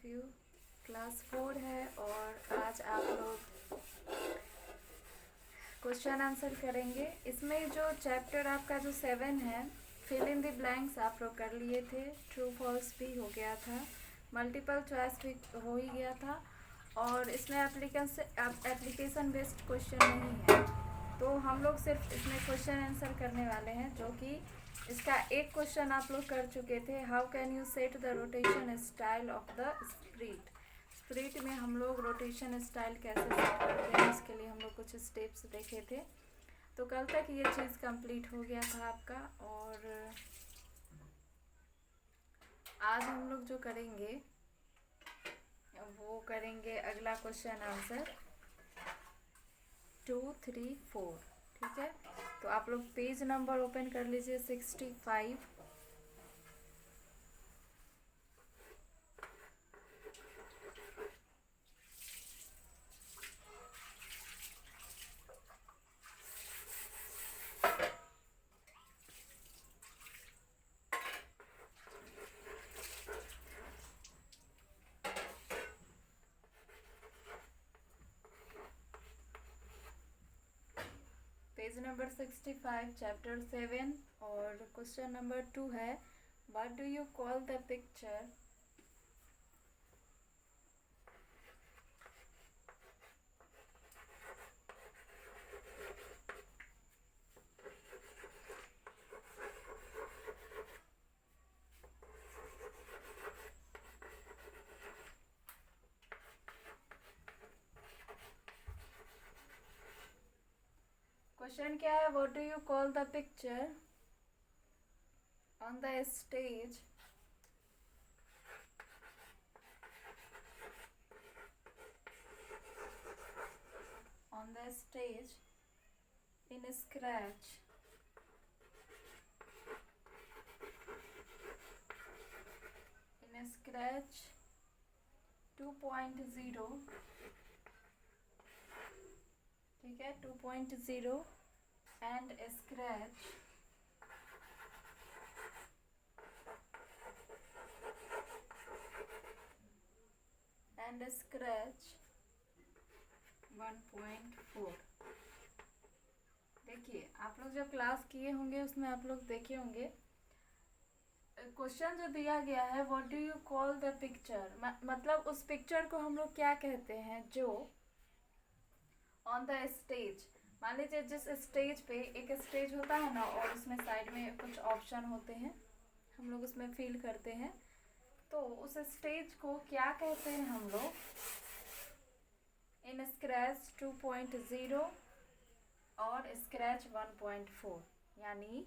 Of you. Class 4 है और आज आप लोग क्वेश्चन आंसर करेंगे। इसमें जो चैप्टर आपका जो 7 है, फिल इन द ब्लैंक्स आप लोग कर लिए थे, ट्रू फॉल्स भी हो गया था, मल्टीपल चॉइस भी हो ही गया था और इसमें एप्लीकेशन बेस्ड क्वेश्चन नहीं है, तो हम लोग सिर्फ इसमें क्वेश्चन आंसर करने वाले हैं। जो कि इसका एक क्वेश्चन आप लोग कर चुके थे, how can you set the rotation style of the spirit. Spirit में हम लोग रोटेशन स्टाइल कैसे सेट करते हैं, इसके लिए हम लोग कुछ स्टेप्स देखे थे। तो कल तक ये चीज़ कंप्लीट हो गया था आपका, और आज हम लोग जो करेंगे वो करेंगे अगला क्वेश्चन आंसर 2, 3, 4। ठीक है, तो आप लोग पेज नंबर ओपन कर लीजिए 65। पेज नंबर 65 चैप्टर 7 और क्वेश्चन नंबर 2 है, what do you call the picture question क्या है, what do you call the picture on the stage in scratch 2.0। ठीक है, 2.0 एंड स्क्रैच 1.4। देखिए, आप लोग जो क्लास किए होंगे उसमें आप लोग देखे होंगे क्वेश्चन जो दिया गया है, what do you call the picture, मतलब उस पिक्चर को हम लोग क्या कहते हैं जो ऑन द स्टेज। मान लीजिए जिस स्टेज पे, एक स्टेज होता है ना और उसमें साइड में कुछ ऑप्शन होते हैं, हम लोग उसमें फिल करते हैं, तो उस स्टेज को क्या कहते हैं हम लोग, इन स्क्रैच 2.0 और स्क्रैच 1.4। यानी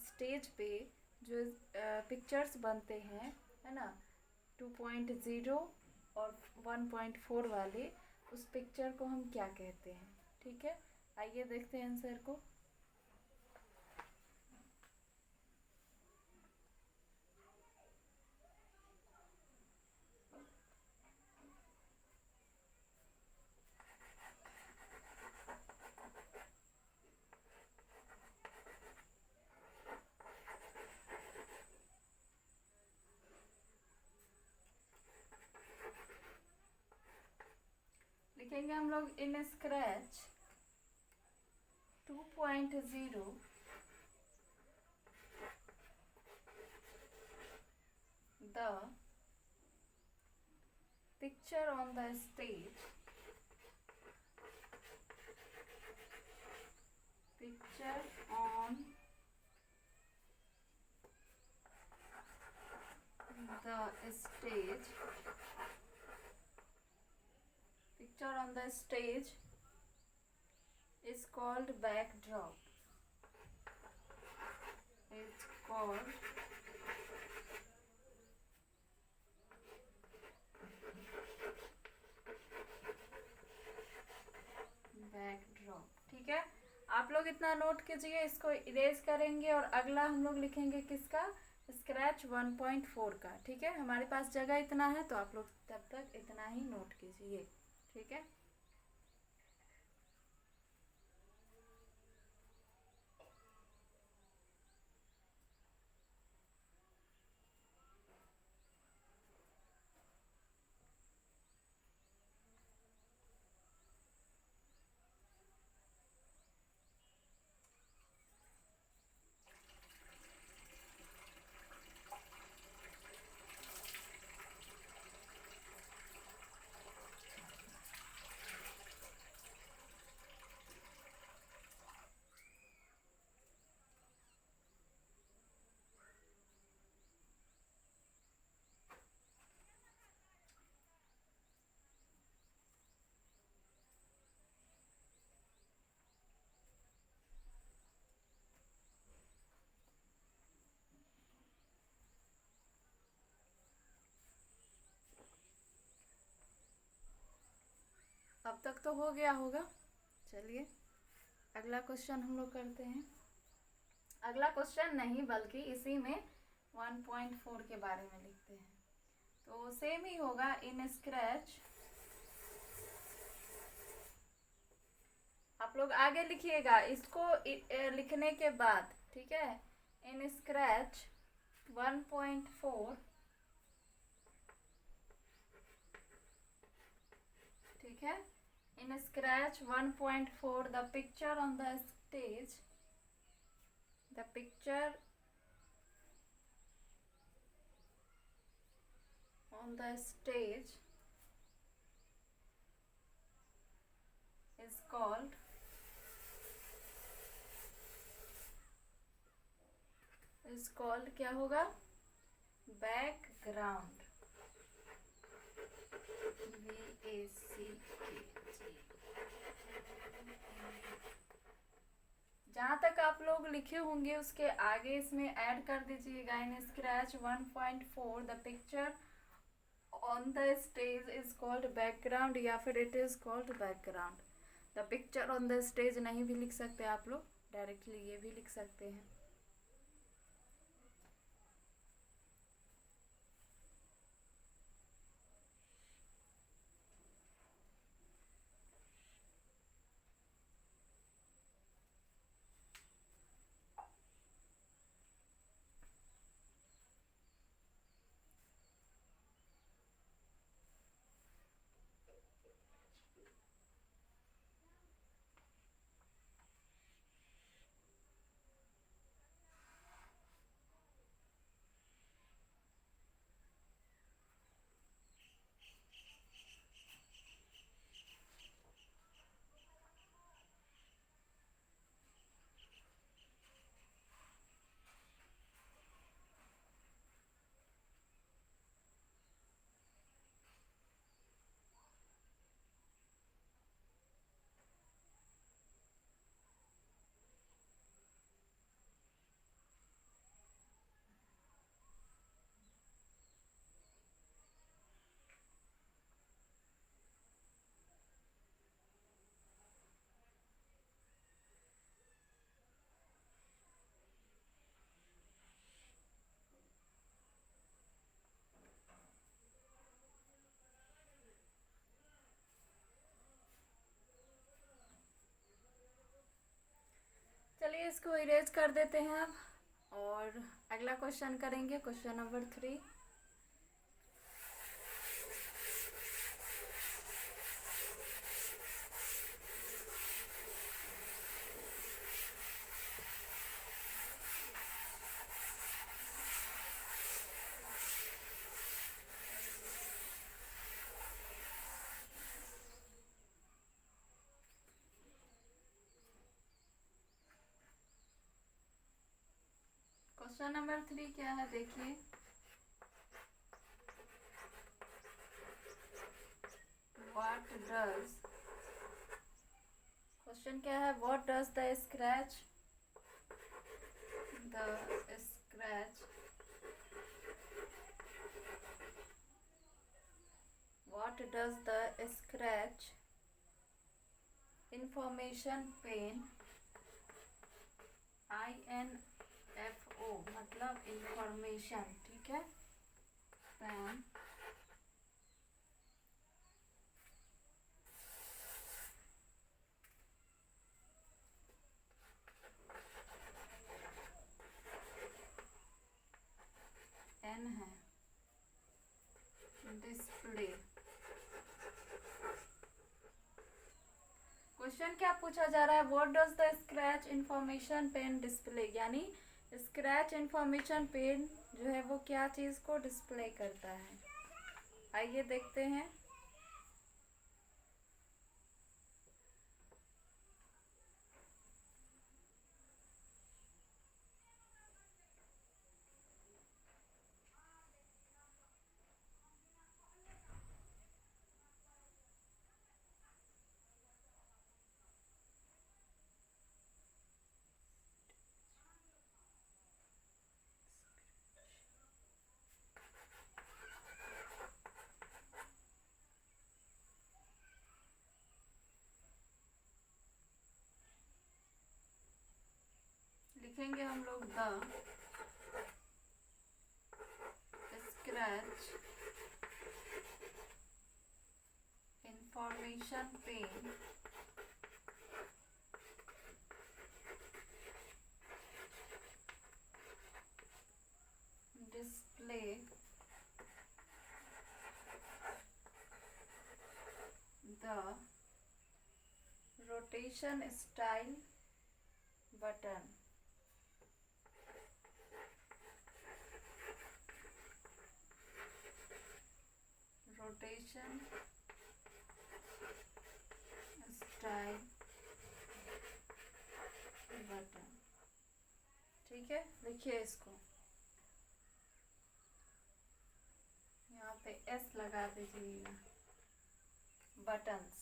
स्टेज पे जो पिक्चर्स बनते हैं, है ना, 2.0 और 1.4 वाले, उस पिक्चर को हम क्या कहते हैं। ठीक है, आइए देखते हैं आंसर को। लिखेंगे हम लोग इन scratch 2.0 the picture on the stage picture on the stage is called backdrop. It's called backdrop। ठीक है, आप लोग इतना नोट कीजिए, इसको इरेज करेंगे और अगला हम लोग लिखेंगे किसका, स्क्रैच 1.4 का। ठीक है, हमारे पास जगह इतना है तो आप लोग तब तक इतना ही नोट कीजिए। ठीक है, अब तक तो हो गया होगा। चलिए अगला क्वेश्चन हम लोग करते हैं। अगला क्वेश्चन नहीं बल्कि इसी में 1.4 के बारे में लिखते हैं। तो सेम ही होगा। इन स्क्रैच, आप लोग आगे लिखिएगा इसको लिखने के बाद, ठीक है। इन स्क्रैच 1.4, ठीक है। In scratch 1.4 the picture on the stage, the picture on the stage is called क्या होगा? बैकग्राउंड। जहाँ तक आप लोग लिखे होंगे उसके आगे इसमें ऐड कर दीजिएगा। In scratch 1.4 the picture on the stage is called background, या फिर it is called background. The picture on the stage नहीं भी लिख सकते आप लोग, डायरेक्टली ये भी लिख सकते हैं। चलिए इसको इरेज कर देते हैं अब, और अगला क्वेश्चन करेंगे, क्वेश्चन नंबर 3। क्वेश्चन नंबर 3 क्या है देखिए। व्हाट डज, क्वेश्चन क्या है? What does the scratch, what does the scratch information pane, INFO मतलब इंफॉर्मेशन, ठीक है, पैन एन है, डिस्प्ले। क्वेश्चन क्या पूछा जा रहा है? What does the scratch information pane display, यानी स्क्रैच इंफॉर्मेशन पेन जो है वो क्या चीज़ को डिस्प्ले करता है। आइए देखते हैं। लिखेंगे हम लोग the scratch information pane display the rotation style button. Rotation style button. ठीक है, लिखिए इसको, यहाँ पे एस लगा दीजिएगा, बटन्स।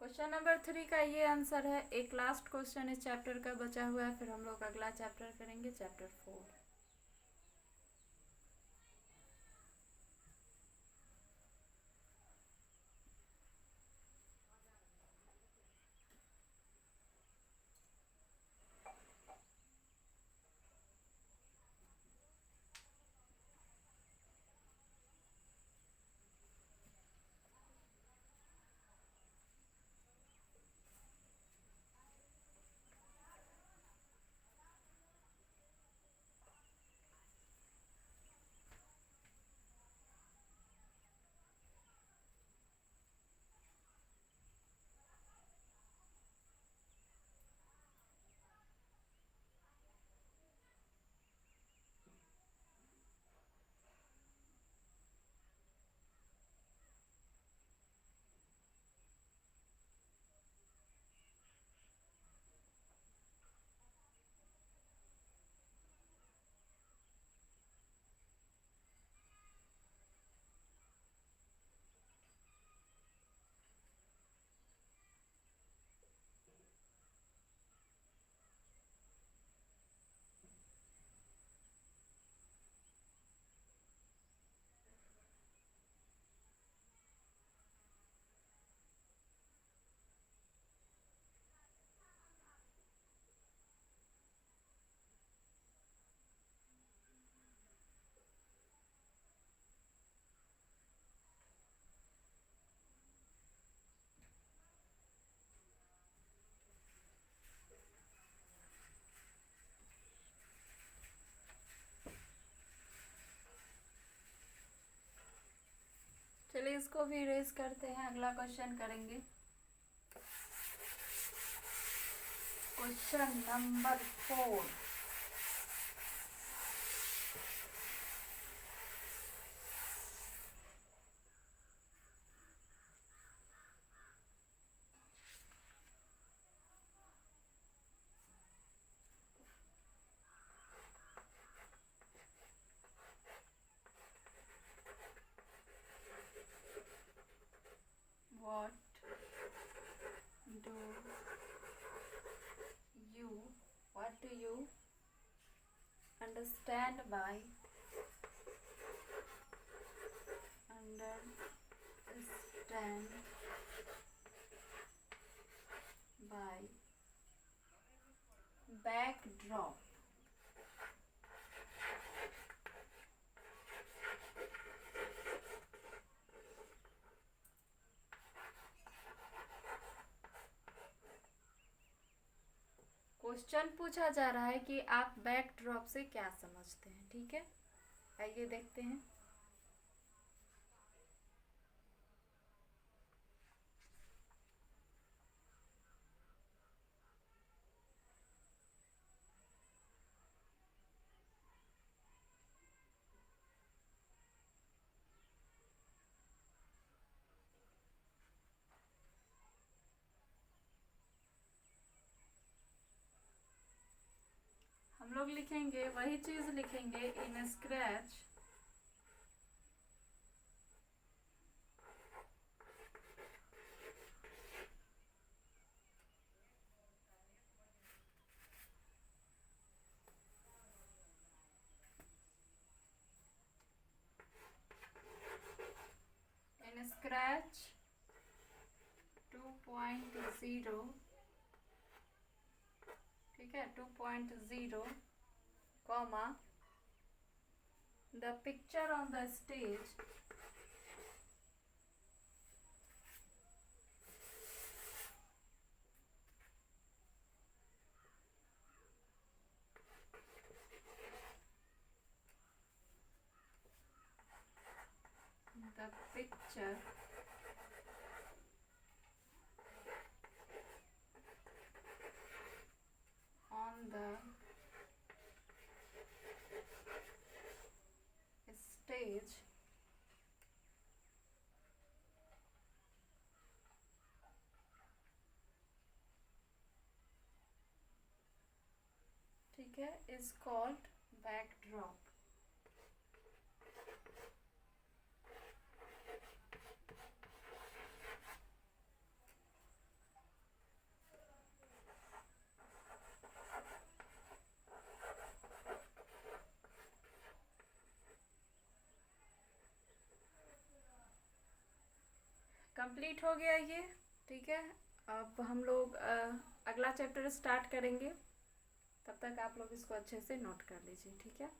क्वेश्चन नंबर 3 का ये आंसर है। एक लास्ट क्वेश्चन इस चैप्टर का बचा हुआ है, फिर हम लोग अगला चैप्टर करेंगे, चैप्टर 4। चलिए इसको भी रेज करते हैं, अगला क्वेश्चन करेंगे। Question number 4। What do you understand by backdrop? Question पूछा जा रहा है कि आप बैकड्रॉप से क्या समझते हैं। ठीक है, आइए देखते हैं। हम लोग लिखेंगे, वही चीज लिखेंगे इन स्क्रैच स्क्रैच 2.0, ठीक है, 2.0, comma the picture on the stage the picture on the stage ठीक है is called backdrop। कंप्लीट हो गया ये, ठीक है। अब हम लोग अगला चैप्टर स्टार्ट करेंगे, तब तक आप लोग इसको अच्छे से नोट कर लीजिए, ठीक है।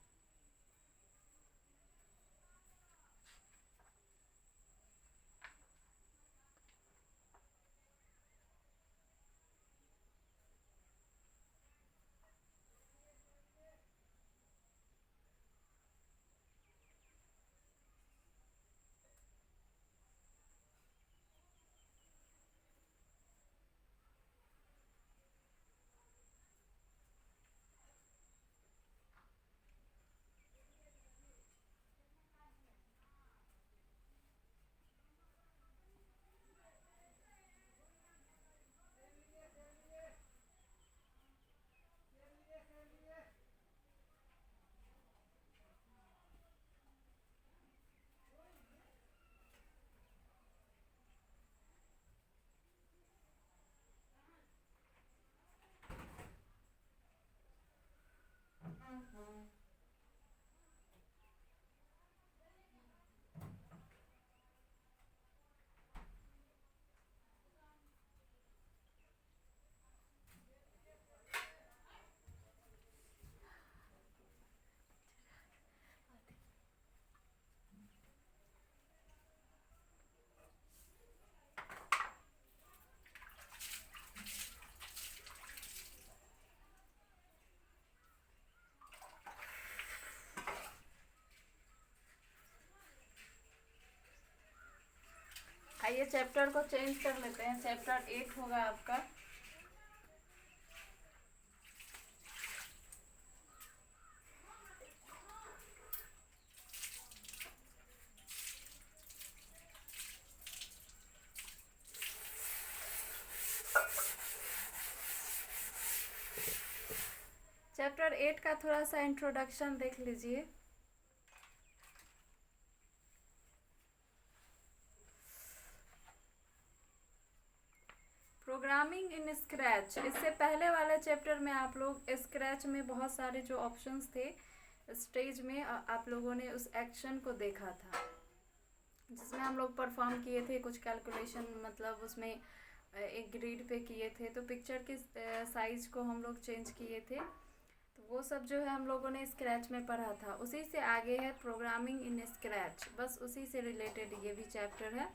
आइए चैप्टर को चेंज कर लेते हैं, चैप्टर 8 होगा आपका। चैप्टर 8 का थोड़ा सा इंट्रोडक्शन देख लीजिए। प्रोग्रामिंग इन स्क्रैच, इससे पहले वाले चैप्टर में आप लोग स्क्रैच में बहुत सारे जो ऑप्शंस थे स्टेज में आप लोगों ने उस एक्शन को देखा था, जिसमें हम लोग परफॉर्म किए थे कुछ कैलकुलेशन, मतलब उसमें एक ग्रिड पे किए थे, तो पिक्चर के साइज को हम लोग चेंज किए थे, तो वो सब जो है हम लोगों ने स्क्रैच में पढ़ा था। उसी से आगे है प्रोग्रामिंग इन स्क्रैच, बस उसी से रिलेटेड ये भी चैप्टर है।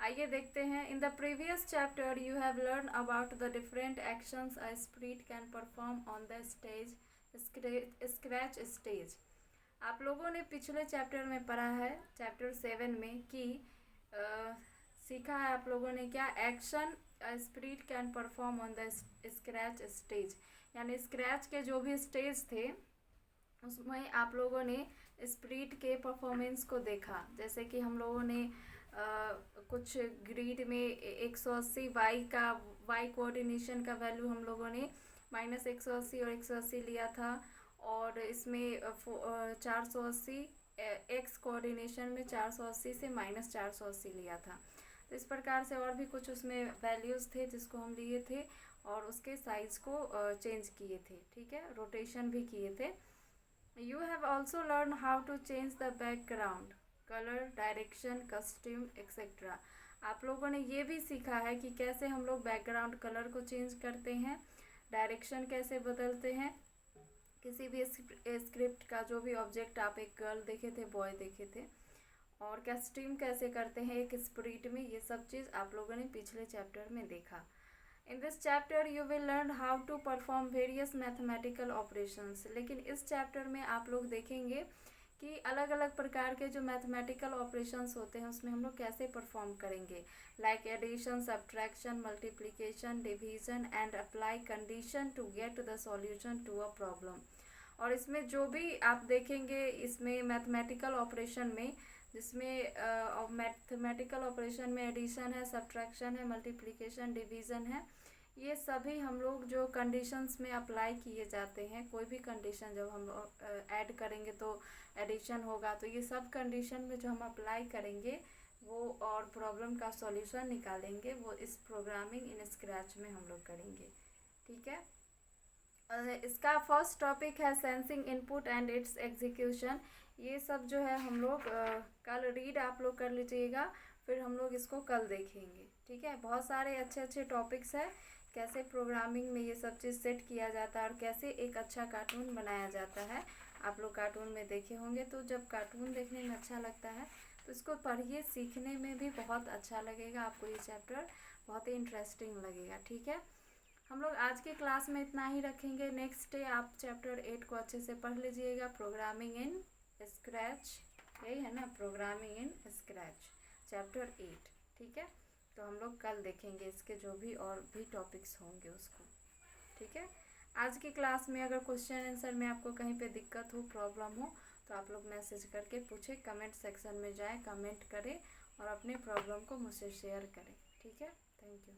आइए देखते हैं। In the previous chapter you have learn about the different actions a spirit can perform on the stage scratch stage. आप लोगों ने पिछले चैप्टर में पढ़ा है, चैप्टर 7 में, कि सीखा है आप लोगों ने क्या, action spirit can perform on the scratch stage, यानी स्क्रैच के जो भी स्टेज थे उसमें आप लोगों ने स्प्रीट के परफॉर्मेंस को देखा। जैसे कि हम लोगों ने कुछ ग्रिड में 180 वाई कोऑर्डिनेशन का वैल्यू हम लोगों ने -180 और 180 लिया था, और इसमें 480 एक्स कोऑर्डिनेशन में 480 से -480 लिया था। तो इस प्रकार से और भी कुछ उसमें वैल्यूज़ थे जिसको हम लिए थे और उसके साइज़ को चेंज किए थे, ठीक है, रोटेशन भी किए थे। You have also learn how to change the background colour, direction, costume etcetera. आप लोगों ने ये भी सीखा है कि कैसे हम लोग बैकग्राउंड कलर को चेंज करते हैं, डायरेक्शन कैसे बदलते हैं, किसी भी स्क्रिप्ट का जो भी ऑब्जेक्ट, आप एक गर्ल देखे थे, बॉय देखे थे, और कस्ट्यूम कैसे करते हैं एक स्पिरिट में, ये सब चीज़ आप लोगों ने पिछले चैप्टर में देखा। In this chapter you will learn how to perform various mathematical operations. लेकिन इस चैप्टर में आप लोग देखेंगे कि अलग अलग प्रकार के जो मैथमेटिकल ऑपरेशंस होते हैं उसमें हम लोग कैसे परफॉर्म करेंगे, like addition, subtraction, multiplication, division and apply condition to get the solution to a problem. और इसमें जो भी आप देखेंगे इसमें मैथमेटिकल ऑपरेशन में, जिसमें मैथमेटिकल ऑपरेशन में एडिशन है, सब्ट्रैक्शन है, मल्टीप्लिकेशन, डिवीज़न है, ये सभी हम लोग जो कंडीशंस में अप्लाई किए जाते हैं, कोई भी कंडीशन जब हम ऐड करेंगे तो एडिशन होगा, तो ये सब कंडीशन में जो हम अप्लाई करेंगे वो और प्रॉब्लम का सॉल्यूशन निकालेंगे, वो इस प्रोग्रामिंग इन स्क्रैच में हम लोग करेंगे। ठीक है, इसका फर्स्ट टॉपिक है sensing input and it's execution. ये सब जो है हम लोग कल रीड आप लोग कर लीजिएगा, फिर हम लोग इसको कल देखेंगे। ठीक है, बहुत सारे अच्छे अच्छे टॉपिक्स हैं, कैसे प्रोग्रामिंग में ये सब चीज़ सेट किया जाता है और कैसे एक अच्छा कार्टून बनाया जाता है। आप लोग कार्टून में देखे होंगे, तो जब कार्टून देखने में अच्छा लगता है तो इसको पढ़िए, सीखने में भी बहुत अच्छा लगेगा आपको, ये चैप्टर बहुत ही इंटरेस्टिंग लगेगा। ठीक है, हम लोग आज के क्लास में इतना ही रखेंगे। नेक्स्ट डे आप चैप्टर 8 को अच्छे से पढ़ लीजिएगा, प्रोग्रामिंग इन स्क्रैच, यही है ना, प्रोग्रामिंग इन स्क्रैच चैप्टर 8। ठीक है, तो हम लोग कल देखेंगे इसके जो भी और भी टॉपिक्स होंगे उसको। ठीक है, आज की क्लास में अगर क्वेश्चन आंसर में आपको कहीं पे दिक्कत हो, प्रॉब्लम हो, तो आप लोग मैसेज करके पूछें, कमेंट सेक्शन में जाएं, कमेंट करें और अपने प्रॉब्लम को मुझसे शेयर करें। ठीक है, थैंक यू।